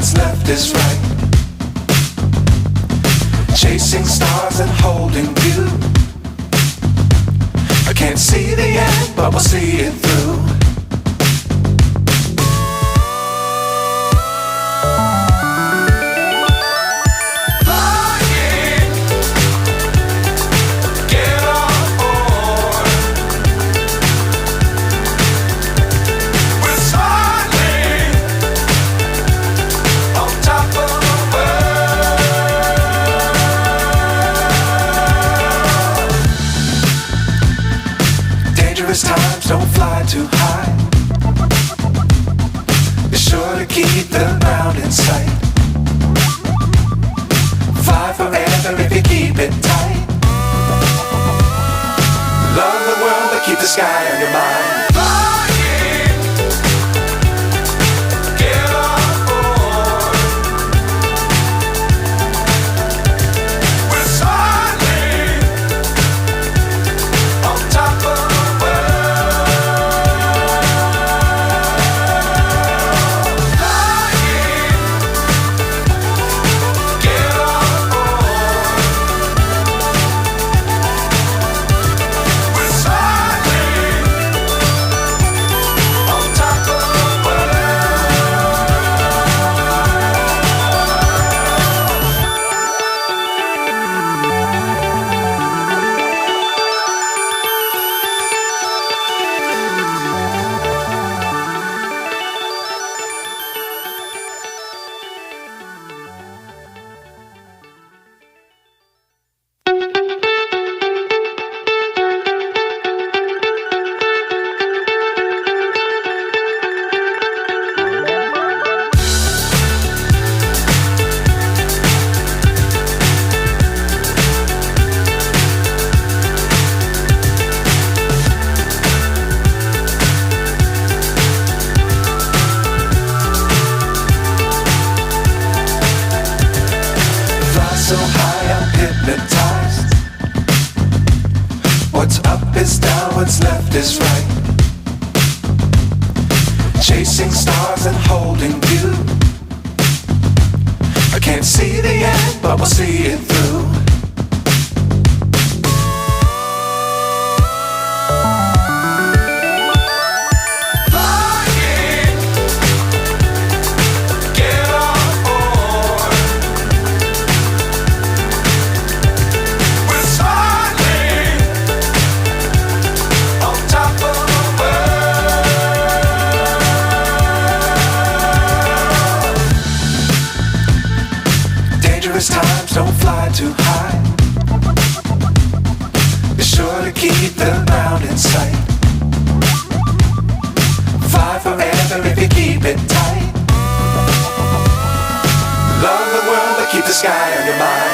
what's left is right. Chasing stars and holding you. I can't see the end, but we'll see it through. Times don't fly too high. Be sure to keep the ground in sight. Fly forever if you keep it tight. Love the world but keep the sky on your mind. So high I'm hypnotized. What's up is down, what's left is right. Chasing stars and holding you. I can't see the end, but we'll see it through. Times don't fly too high. Be sure to keep the ground in sight. Fly forever if you keep it tight. Love the world but keep the sky on your mind.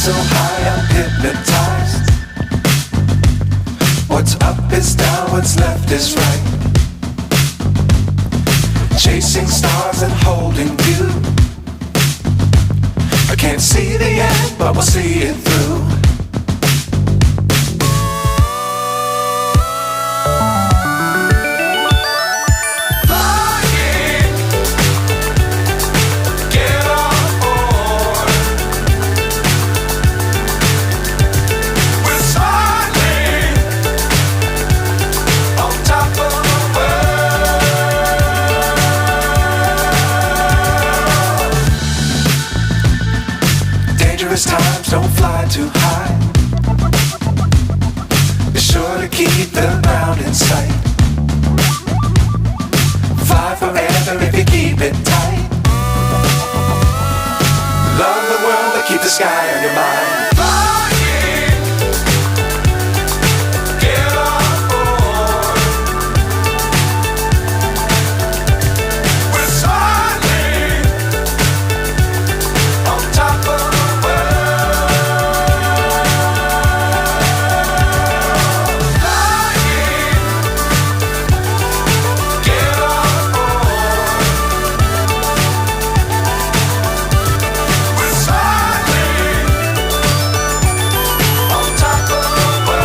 So high I'm hypnotized. What's up is down, what's left is right. Chasing stars and holding you. I can't see the end, but we'll see it through. fly too high. Be sure to keep the ground in sight. Fly forever if you keep it tight. Love the world, but keep the sky on your mind. Flying, get on board. We're soaring on top of the world. Flying, get on board. We're soaring on top of the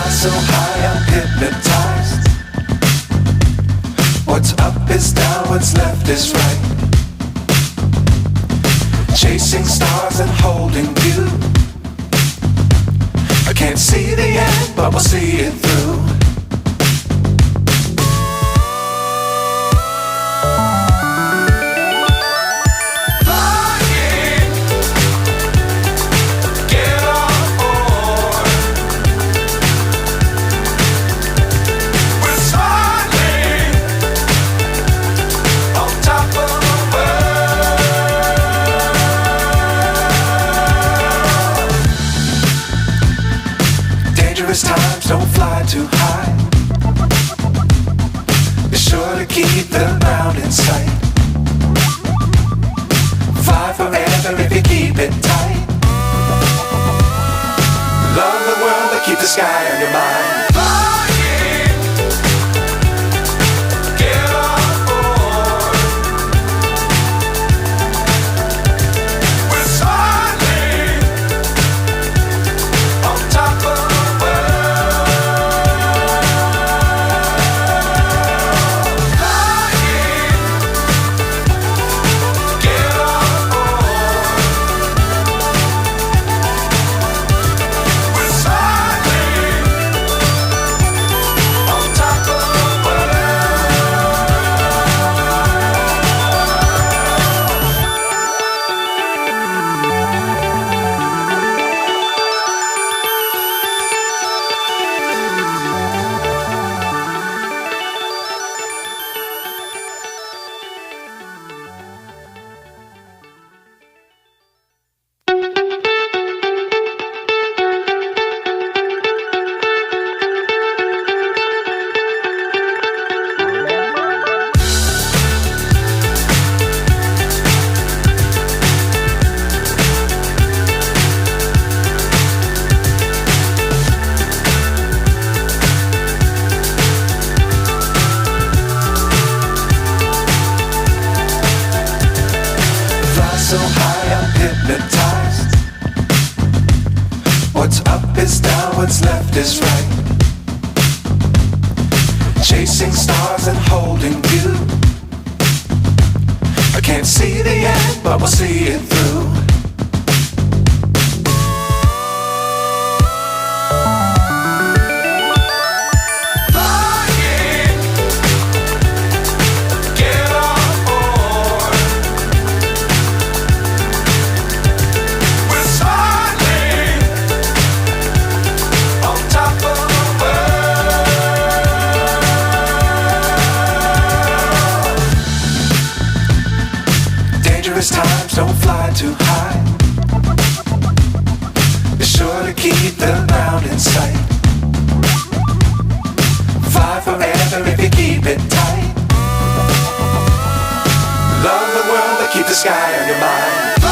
so high I'm hypnotized. What's up is down, what's left is right. Chasing stars and holding you. I can't see the end, but we'll see it through. Flying, get on board. We're soaring on top of the world. Dangerous times, don't fly too high. Be sure to keep the ground in sight. Fly forever if you keep it tight. Love the world, but keep the sky on your mind. Flying, get on board. We're soaring on top of the world. Flying, get on board. We're soaring on top of the world. Fly so high I'm hypnotized. What's up is down, what's left is right. Chasing stars and holding you. I can't see the end, but we'll see it through. Flying, get on board. We're soaring on top of the world. Dangerous times, don't fly too high. Be sure to keep the ground in sight. Fly forever if you keep it tight. Love the world. keep the sky on your mind.